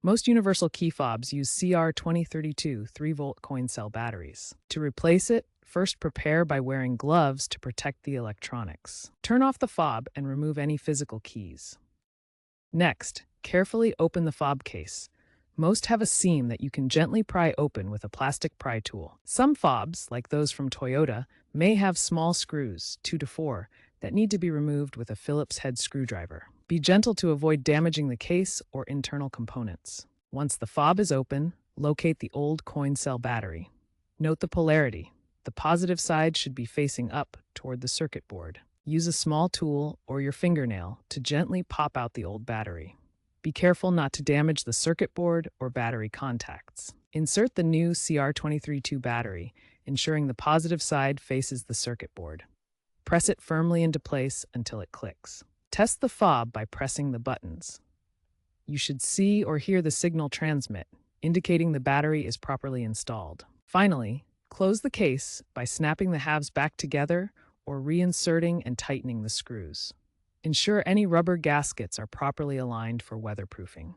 Most universal key fobs use CR2032 3-volt coin cell batteries. To replace it, first prepare by wearing gloves to protect the electronics. Turn off the fob and remove any physical keys. Next, carefully open the fob case. Most have a seam that you can gently pry open with a plastic pry tool. Some fobs, like those from Toyota, may have small screws, 2 to 4, that need to be removed with a Phillips head screwdriver. Be gentle to avoid damaging the case or internal components. Once the fob is open, locate the old coin cell battery. Note the polarity. The positive side should be facing up toward the circuit board. Use a small tool or your fingernail to gently pop out the old battery. Be careful not to damage the circuit board or battery contacts. Insert the new CR232 battery, ensuring the positive side faces the circuit board. Press it firmly into place until it clicks. Test the fob by pressing the buttons. You should see or hear the signal transmit, indicating the battery is properly installed. Finally, close the case by snapping the halves back together or reinserting and tightening the screws. Ensure any rubber gaskets are properly aligned for weatherproofing.